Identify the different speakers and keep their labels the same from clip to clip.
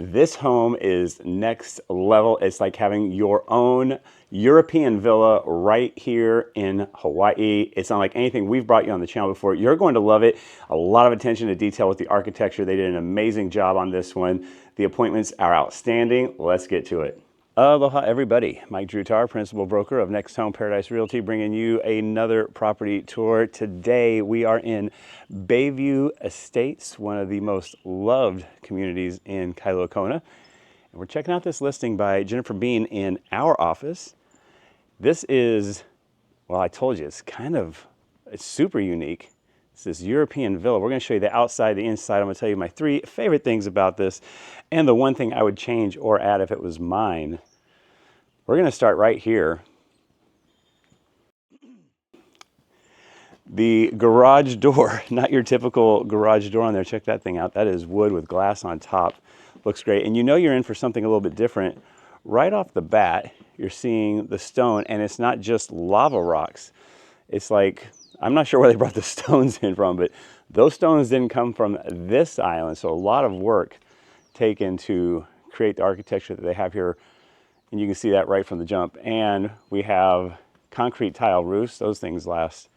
Speaker 1: This home is next level. It's like having your own European villa right here in Hawaii. It's unlike anything we've brought you on the channel before. You're going to love it. A lot of attention to detail with the architecture. They did an amazing job on this one. The appointments are outstanding. Let's get to it. Aloha everybody, Mike Drutar, Principal Broker of Next Home Paradise Realty, bringing you another property tour. Today we are in Bayview Estates, one of the most loved communities in Kailua-Kona. And we're checking out this listing by Jennifer Bean in our office. This is, well, I told you, it's super unique. It's this European villa. We're going to show you the outside, the inside. I'm going to tell you my 3 favorite things about this and the one thing I would change or add if it was mine. We're going to start right here. The garage door, not your typical garage door on there. Check that thing out. That is wood with glass on top. Looks great. And you know you're in for something a little bit different. Right off the bat, you're seeing the stone, and it's not just lava rocks. It's like, I'm not sure where they brought the stones in from, but those stones didn't come from this island. So a lot of work taken to create the architecture that they have here. And you can see that right from the jump. And we have concrete tile roofs. Those things last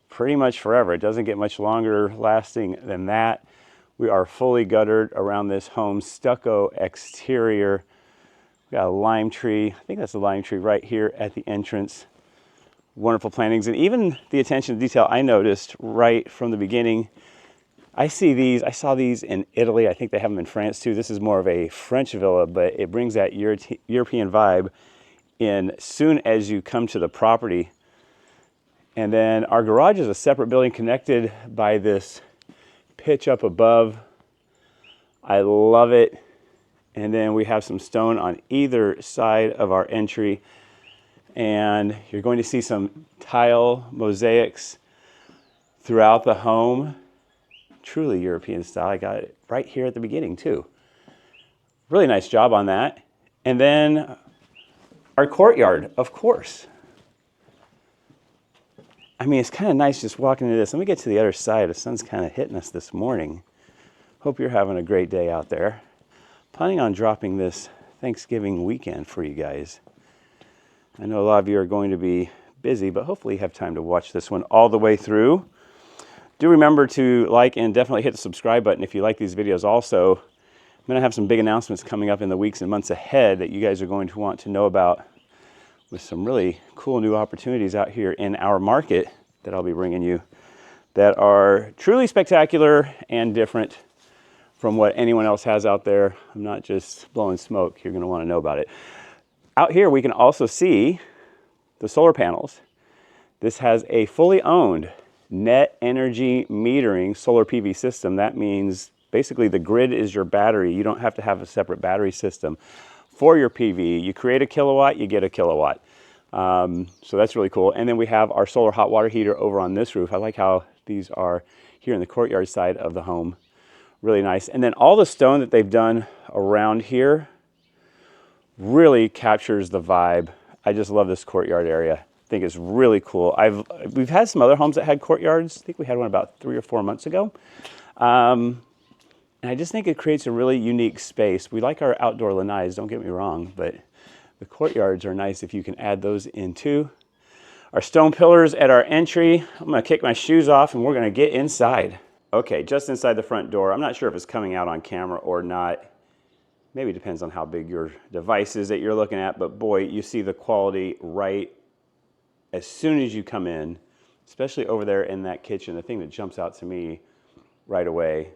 Speaker 1: pretty much forever. It doesn't get much longer lasting than that. We are fully guttered around this home, stucco exterior. We got a lime tree. I think that's a lime tree right here at the entrance. Wonderful plantings, and even the attention to detail I noticed right from the beginning. I saw these in Italy. I think they have them in France too. This is more of a French villa, but it brings that European vibe in soon as you come to the property. And then our garage is a separate building connected by this pitch up above. I love it. And then we have some stone on either side of our entry. And you're going to see some tile mosaics throughout the home. Truly European style. I got it right here at the beginning too. Really nice job on that. And then our courtyard, of course. I mean, it's kind of nice just walking into this. Let me get to the other side. The sun's kind of hitting us this morning. Hope you're having a great day out there. Planning on dropping this Thanksgiving weekend for you guys. I know a lot of you are going to be busy, but hopefully you have time to watch this one all the way through. Do remember to like and definitely hit the subscribe button if you like these videos also. I'm going to have some big announcements coming up in the weeks and months ahead that you guys are going to want to know about, with some really cool new opportunities out here in our market that I'll be bringing you that are truly spectacular and different from what anyone else has out there. I'm not just blowing smoke. You're going to want to know about it. Out here we can also see the solar panels. This has a fully owned net energy metering solar PV system. That means basically the grid is your battery. You don't have to have a separate battery system for your PV. You create a kilowatt, you get a kilowatt. So that's really cool. And then we have our solar hot water heater over on this roof. I like how these are here in the courtyard side of the home. Really nice. And then all the stone that they've done around here really captures the vibe. I just love this courtyard area. I think it's really cool. We've had some other homes that had courtyards. I think we had one about 3 or 4 months ago. And I just think it creates a really unique space. We like our outdoor lanais, don't get me wrong, but the courtyards are nice if you can add those in too. Our stone pillars at our entry. I'm gonna kick my shoes off and we're gonna get inside. Okay, just inside the front door. I'm not sure if it's coming out on camera or not. Maybe it depends on how big your device is that you're looking at, but boy, you see the quality right as soon as you come in, especially over there in that kitchen. The thing that jumps out to me right away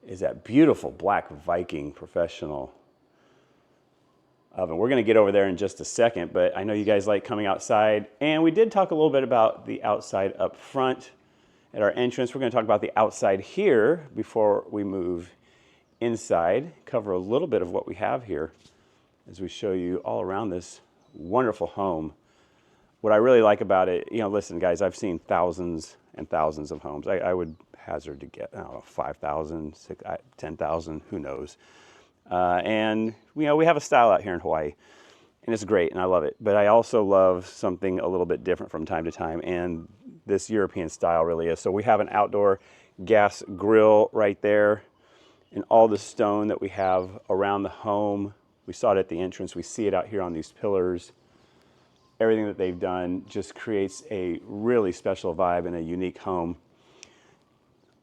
Speaker 1: is that beautiful black Viking professional oven. We're going to get over there in just a second, but I know you guys like coming outside. And we did talk a little bit about the outside up front at our entrance. We're going to talk about the outside here before we move inside, cover a little bit of what we have here as we show you all around this wonderful home. What I really like about it, you know, listen guys, I've seen thousands and thousands of homes. I would hazard to get, I don't know, 5,000, 10,000, who knows. And you know, we have a style out here in Hawaii and it's great and I love it. But I also love something a little bit different from time to time, and this European style really is. So we have an outdoor gas grill right there. and all the stone that we have around the home. We saw it at the entrance. We see it out here on these pillars. Everything that they've done just creates a really special vibe and a unique home.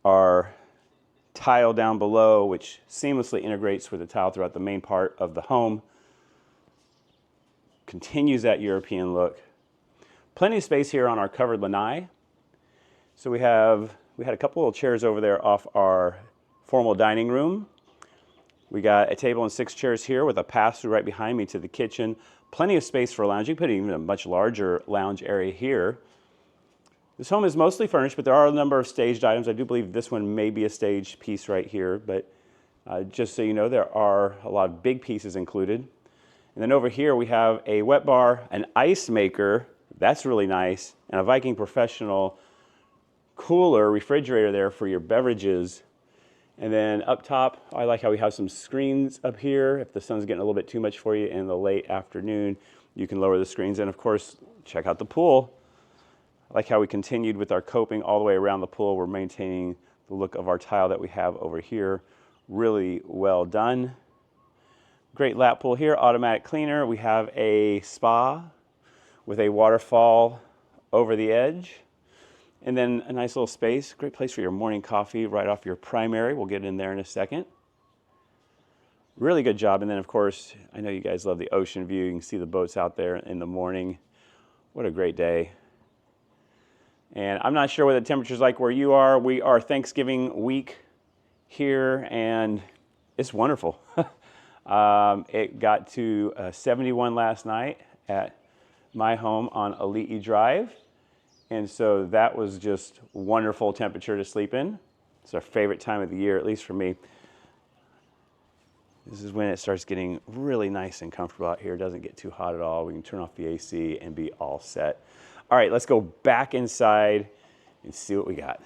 Speaker 1: Our tile down below, which seamlessly integrates with the tile throughout the main part of the home, continues that European look. Plenty of space here on our covered lanai. So we had a couple little chairs over there off our formal dining room. We got a table and 6 chairs here with a pass-through right behind me to the kitchen. Plenty of space for lounging. Put even a much larger lounge area here. This home is mostly furnished, but there are a number of staged items. I do believe this one may be a staged piece right here, but just so you know, there are a lot of big pieces included. And then over here we have a wet bar, an ice maker, that's really nice, and a Viking Professional cooler, refrigerator there for your beverages. And then up top, I like how we have some screens up here. If the sun's getting a little bit too much for you in the late afternoon, you can lower the screens. And of course, check out the pool. I like how we continued with our coping all the way around the pool. We're maintaining the look of our tile that we have over here. Really well done. Great lap pool here, automatic cleaner. We have a spa with a waterfall over the edge. And then a nice little space, great place for your morning coffee right off your primary. We'll get in there in a second. Really good job. And then of course, I know you guys love the ocean view. You can see the boats out there in the morning. What a great day. And I'm not sure what the temperature's like where you are. We are Thanksgiving week here and it's wonderful. It got to 71 last night at my home on Ali'i Drive. And so that was just wonderful temperature to sleep in. It's our favorite time of the year, at least for me. This is when it starts getting really nice and comfortable out here. It doesn't get too hot at all. We can turn off the AC and be all set. All right, let's go back inside and see what we got.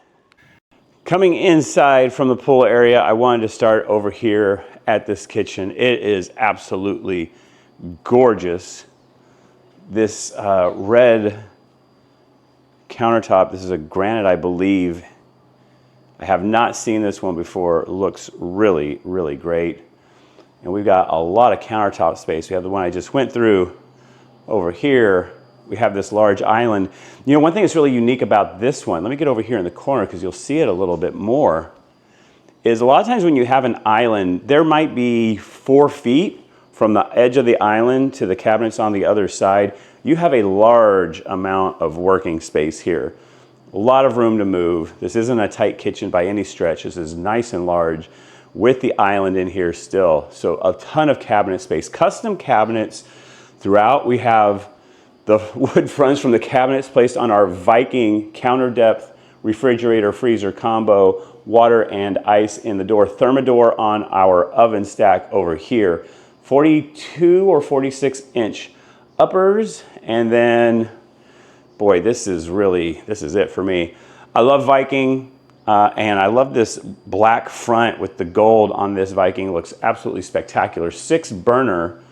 Speaker 1: Coming inside from the pool area, I wanted to start over here at this kitchen. It is absolutely gorgeous. This red countertop, this is a granite, I believe. I have not seen this one before. It looks really, really great. And we've got a lot of countertop space. We have the one I just went through over here. We have this large island. You know, one thing that's really unique about this one, let me get over here in the corner because you'll see it a little bit more, is a lot of times when you have an island, there might be 4 feet from the edge of the island to the cabinets on the other side. You have a large amount of working space here. A lot of room to move. This isn't a tight kitchen by any stretch. This is nice and large with the island in here still. So a ton of cabinet space. Custom cabinets throughout. We have the wood fronts from the cabinets placed on our Viking counter depth refrigerator freezer combo, water and ice in the door, thermidor on our oven stack over here. 42 or 46 inch uppers, and then, boy, this is it for me. I love Viking, and I love this black front with the gold on this Viking. It looks absolutely spectacular. 6 burner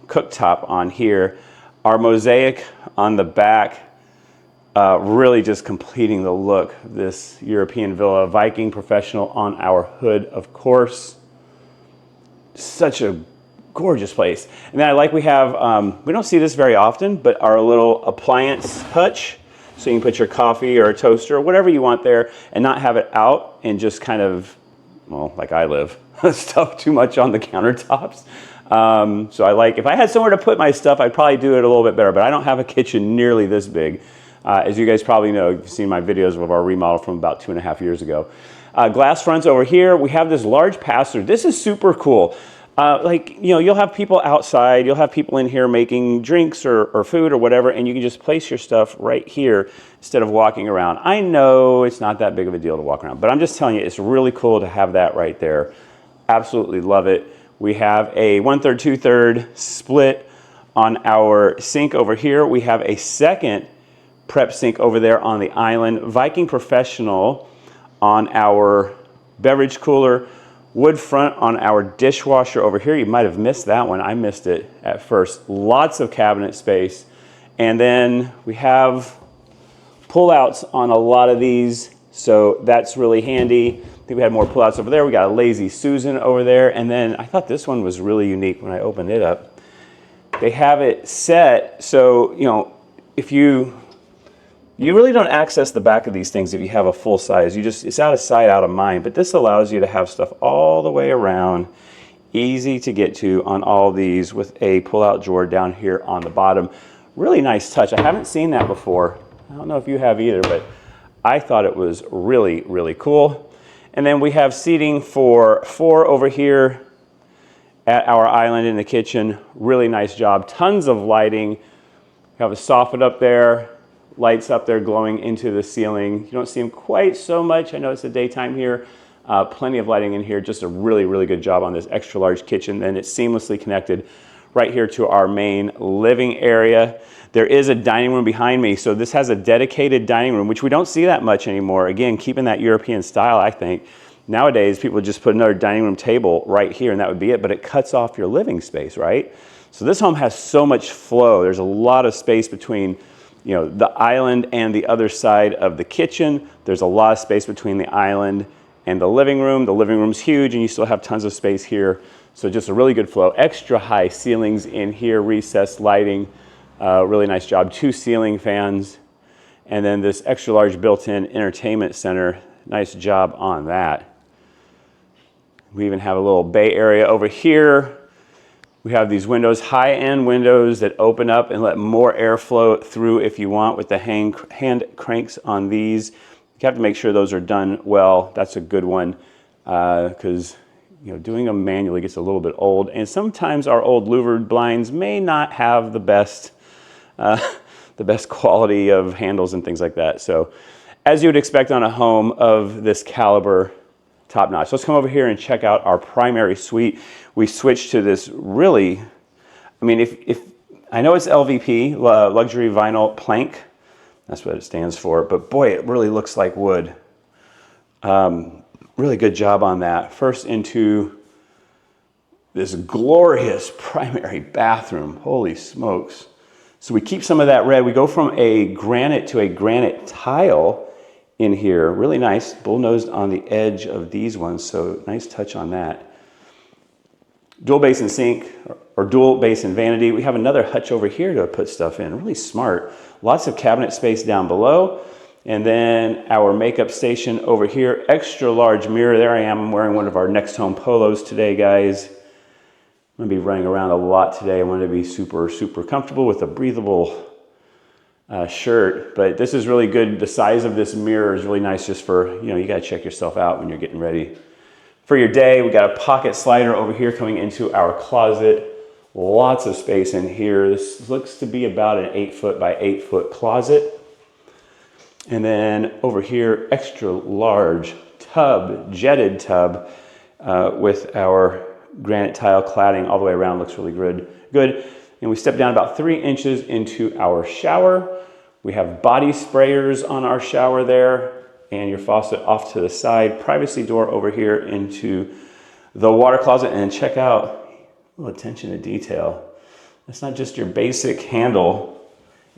Speaker 1: cooktop on here. Our mosaic on the back, really just completing the look of this European villa. Viking Professional on our hood, of course. Such a gorgeous place. And then I like we have, we don't see this very often, but our little appliance hutch. So you can put your coffee or a toaster or whatever you want there and not have it out and just kind of, well, like I live, stuff too much on the countertops. So I like, if I had somewhere to put my stuff, I'd probably do it a little bit better, but I don't have a kitchen nearly this big. As you guys probably know, you've seen my videos of our remodel from about 2.5 years ago. Glass fronts over here. We have this large pass-through. This is super cool. Like, you know, you'll have people outside, you'll have people in here making drinks or food or whatever, and you can just place your stuff right here instead of walking around. I know it's not that big of a deal to walk around, but I'm just telling you, it's really cool to have that right there. Absolutely love it. We have a 1/3, 2/3 split on our sink over here. We have a second prep sink over there on the island. Viking Professional on our beverage cooler. Wood front on our dishwasher over here. You might have missed that one. I missed it at first. Lots of cabinet space. And then we have pull-outs on a lot of these, so that's really handy. I think we had more pullouts over there. We got a Lazy Susan over there. And then I thought this one was really unique when I opened it up. They have it set so, you know, if you really don't access the back of these things if you have a full size. It's out of sight, out of mind. But this allows you to have stuff all the way around, easy to get to on all these with a pull-out drawer down here on the bottom. Really nice touch. I haven't seen that before. I don't know if you have either, but I thought it was really, really cool. And then we have seating for 4 over here at our island in the kitchen. Really nice job. Tons of lighting. We have a soffit up there. Lights up there glowing into the ceiling. You don't see them quite so much. I know it's the daytime here. Plenty of lighting in here. Just a really, really good job on this extra large kitchen. Then it's seamlessly connected right here to our main living area. There is a dining room behind me. So this has a dedicated dining room, which we don't see that much anymore. Again, keeping that European style, I think. Nowadays, people just put another dining room table right here and that would be it, but it cuts off your living space, right? So this home has so much flow. There's a lot of space between, you know, the island and the other side of the kitchen. There's a lot of space between the island and the living room. The living room's huge and you still have tons of space here. So just a really good flow. Extra high ceilings in here, recessed lighting, really nice job. 2 ceiling fans, and then this extra large built-in entertainment center. Nice job on that. We even have a little bay area over here. We have these windows, high-end windows that open up and let more airflow through if you want with the hand cranks on these. You have to make sure those are done well. That's a good one because you know, doing them manually gets a little bit old. And sometimes our old louvered blinds may not have the best quality of handles and things like that. So as you would expect on a home of this caliber, top notch. Let's come over here and check out our primary suite. We switched to this really, I mean, if I know it's LVP, luxury vinyl plank, that's what it stands for, but boy, it really looks like wood. Really good job on that. First into this glorious primary bathroom. Holy smokes. So we keep some of that red. We go from a granite to a granite tile in here. Really nice, bull-nosed on the edge of these ones, so nice touch on that. Dual basin sink or dual basin vanity. We have another hutch over here to put stuff in. Really smart. Lots of cabinet space down below. And then our makeup station over here. Extra large mirror. There I am. I'm wearing one of our Next Home polos today, guys. I'm going to be running around a lot today. I want to be super, super comfortable with a breathable shirt, but this is really good. The size of this mirror is really nice just for, you know, you got to check yourself out when you're getting ready for your day. We got a pocket slider over here coming into our closet. Lots of space in here. This looks to be about an 8-foot by 8-foot closet. And then over here, extra large tub, jetted tub with our granite tile cladding all the way around. Looks really good. And we step down about 3 inches into our shower. We have body sprayers on our shower there and your faucet off to the side. Privacy door over here into the water closet. And check out a little attention to detail. It's not just your basic handle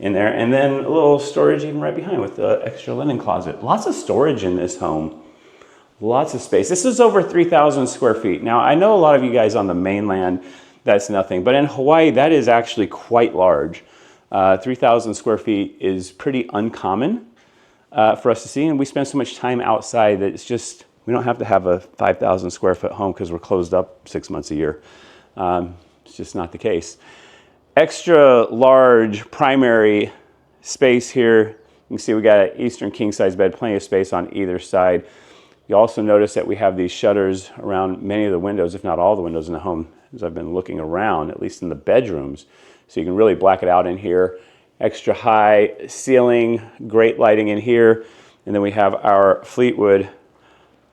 Speaker 1: in there. And then a little storage even right behind with the extra linen closet. Lots of storage in this home. Lots of space. This is over 3,000 square feet. Now, I know a lot of you guys on the mainland, that's nothing. But in Hawaii, that is actually quite large. 3,000 square feet is pretty uncommon for us to see. And we spend so much time outside that it's just, we don't have to have a 5,000 square foot home because we're closed up 6 months a year. It's just not the case. Extra large primary space here. You can see we got an Eastern king size bed, plenty of space on either side. You also notice that we have these shutters around many of the windows, if not all the windows in the home, as I've been looking around, at least in the bedrooms. So you can really black it out in here. Extra high ceiling, great lighting in here. And then we have our Fleetwood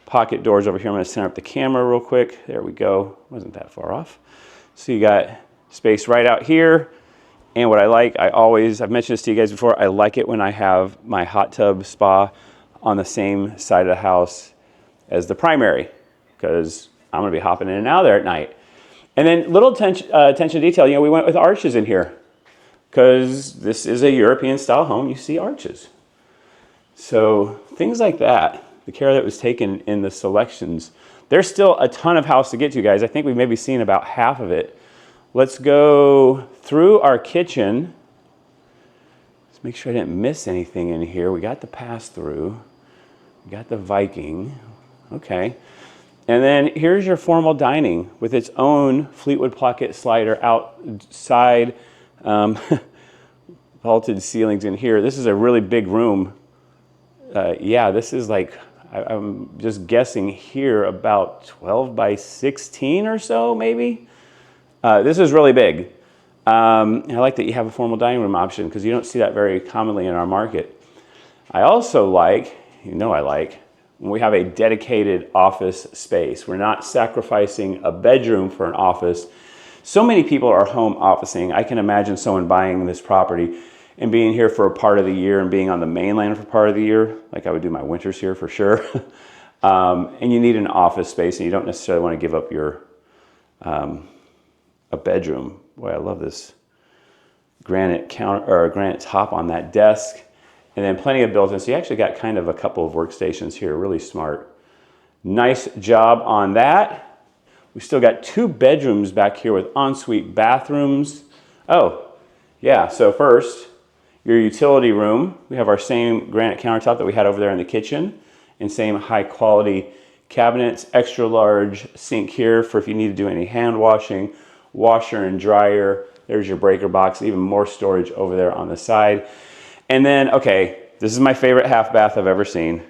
Speaker 1: pocket doors over here. I'm going to center up the camera real quick. There we go. Wasn't that far off. So you got space right out here. And what I like, I've mentioned this to you guys before, I like it when I have my hot tub spa on the same side of the house as the primary, because I'm going to be hopping in and out there at night. And then little attention to detail, you know, we went with arches in here because this is a European style home. You see arches. So things like that the care that was taken in the selections. There's still a ton of house to get to, guys. I think we've maybe seen about half of it. Let's go through our kitchen. Let's make sure I didn't miss anything in here. We got the pass-through. We got the Viking. Okay. And then here's your formal dining with its own Fleetwood Pocket slider outside, vaulted ceilings in here. This is a really big room. Yeah, this is like, I'm just guessing here, about 12 by 16 or so, maybe. This is really big. And I like that you have a formal dining room option because you don't see that very commonly in our market. I also like, I like, when we have a dedicated office space. We're not sacrificing a bedroom for an office. So many people are home officing. I can imagine someone buying this property and being here for a part of the year and being on the mainland for part of the year, like I would do my winters here for sure. And you need an office space, and you don't necessarily want to give up your a bedroom. Boy, I love this granite counter or granite top on that desk. And then plenty of built-in. So you actually got kind of a couple of workstations here. Really smart. Nice job on that. We still got 2 bedrooms back here with ensuite bathrooms. Oh, yeah. So first, your utility room. We have our same granite countertop that we had over there in the kitchen, and same high quality cabinets. Extra large sink here for if you need to do any hand washing. Washer and dryer. There's your breaker box. Even more storage over there on the side. And then, okay, this is my favorite half bath I've ever seen.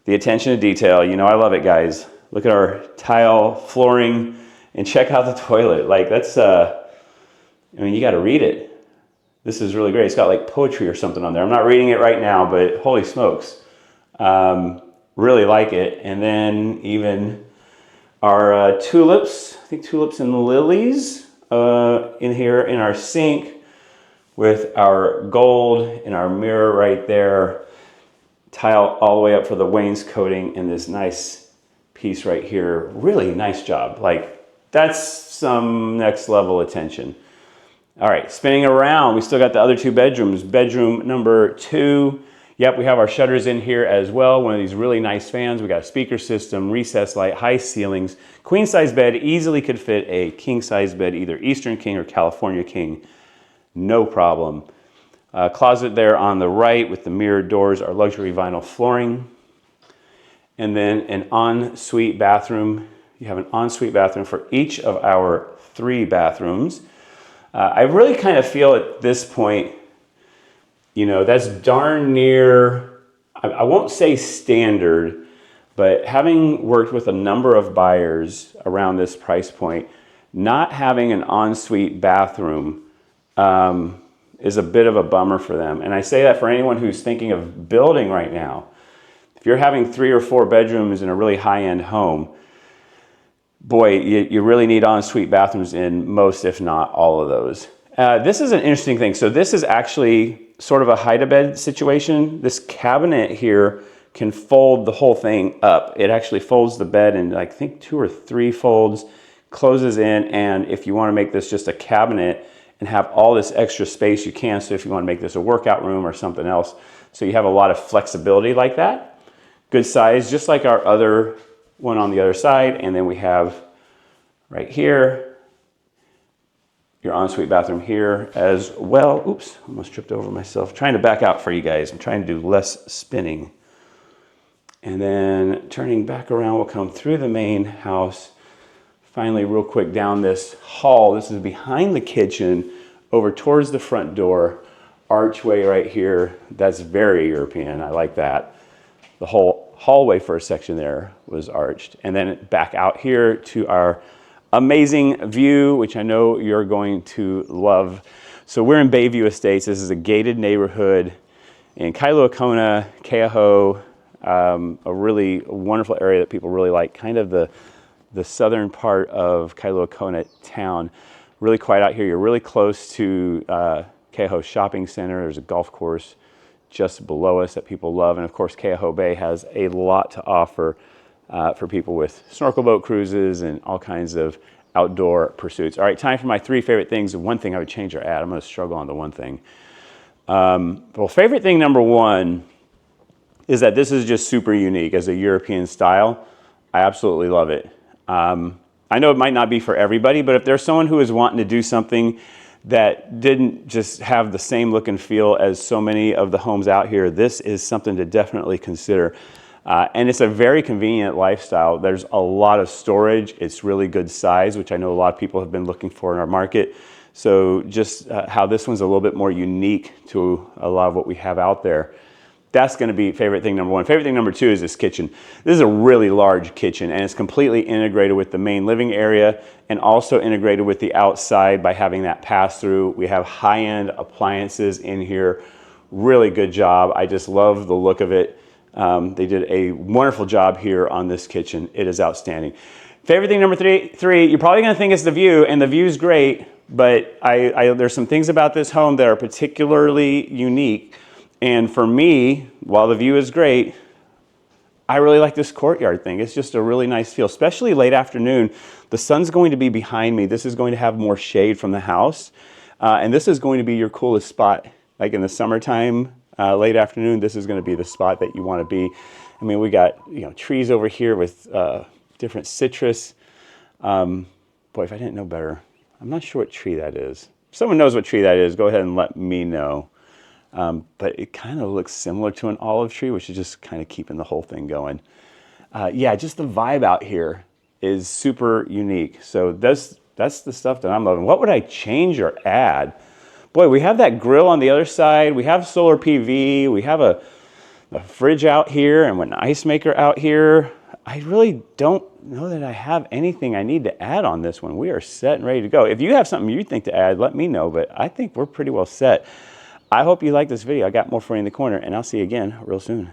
Speaker 1: The attention to detail. You know I love it, guys. Look at our tile flooring and check out the toilet. Like, that's, I mean, you got to read it. This is really great. It's got like poetry or something on there. I'm not reading it right now, but holy smokes. Really like it. And then even our tulips, I think tulips and lilies in here in our sink, with our gold and our mirror right there, tile all the way up for the wainscoting, and this nice piece right here. Really nice job. Like, that's some next level attention. All right, spinning around, we still got the other 2 bedrooms. Bedroom number 2. Yep, we have our shutters in here as well. One of these really nice fans. We got a speaker system, recessed light, high ceilings. Queen size bed, easily could fit a king size bed, either Eastern King or California King. No problem. Closet there on the right with the mirrored doors, our luxury vinyl flooring. And then an ensuite bathroom. You have an ensuite bathroom for each of our 3 bathrooms. I really kind of feel at this point, that's darn near, I won't say standard, but having worked with a number of buyers around this price point, not having an ensuite bathroom is a bit of a bummer for them. And I say that for anyone who's thinking of building right now. If you're having 3 or 4 bedrooms in a really high-end home, boy, you really need ensuite bathrooms in most, if not all of those. This is an interesting thing. So this is actually sort of a hide-a-bed situation. This cabinet here can fold the whole thing up. It actually folds the bed in, I think, 2 or 3 folds, closes in, and if you want to make this just a cabinet and have all this extra space, you can. So if you want to make this a workout room or something else, so you have a lot of flexibility like that. Good size, just like our other one on the other side. And then we have right here, your ensuite bathroom here as well. Oops, almost tripped over myself. Trying to back out for you guys. I'm trying to do less spinning. And then turning back around, we'll come through the main house. Finally, real quick, down this hall. This is behind the kitchen, over towards the front door. Archway right here. That's very European. I like that. The whole hallway for a section there was arched. And then back out here to our amazing view, which I know you're going to love. So we're in Bayview Estates. This is a gated neighborhood in Kailua-Kona, Keauhou, a really wonderful area that people really like, kind of the southern part of Kailua-Kona town. Really quiet out here. You're really close to Keauhou Shopping Center. There's a golf course just below us that people love. And of course, Keauhou Bay has a lot to offer for people with snorkel boat cruises and all kinds of outdoor pursuits. All right, time for my 3 favorite things. One thing I would change or add. I'm going to struggle on the one thing. Well, favorite thing number 1 is that this is just super unique as a European style. I absolutely love it. I know it might not be for everybody, but if there's someone who is wanting to do something that didn't just have the same look and feel as so many of the homes out here, this is something to definitely consider. And it's a very convenient lifestyle. There's a lot of storage. It's really good size, which I know a lot of people have been looking for in our market. So just how this one's a little bit more unique to a lot of what we have out there. That's going to be favorite thing number one. Favorite thing number two is this kitchen. This is a really large kitchen, and it's completely integrated with the main living area and also integrated with the outside by having that pass through. We have high-end appliances in here. Really good job. I just love the look of it. They did a wonderful job here on this kitchen. It is outstanding. Favorite thing number three, you're probably going to think it's the view, and the view is great, but there's some things about this home that are particularly unique. And for me, while the view is great, I really like this courtyard thing. It's just a really nice feel, especially late afternoon. The sun's going to be behind me. This is going to have more shade from the house. And this is going to be your coolest spot. Like in the summertime, late afternoon, this is going to be the spot that you want to be. I mean, we got, trees over here with different citrus. Boy, if I didn't know better, I'm not sure what tree that is. If someone knows what tree that is, go ahead and let me know. But it kind of looks similar to an olive tree, which is just kind of keeping the whole thing going. Yeah, just the vibe out here is super unique. So that's the stuff that I'm loving. What would I change or add? Boy, we have that grill on the other side. We have solar PV. We have a fridge out here and an ice maker out here. I really don't know that I have anything I need to add on this one. We are set and ready to go. If you have something you think to add, let me know, but I think we're pretty well set. I hope you like this video. I got more for you in the corner, and I'll see you again real soon.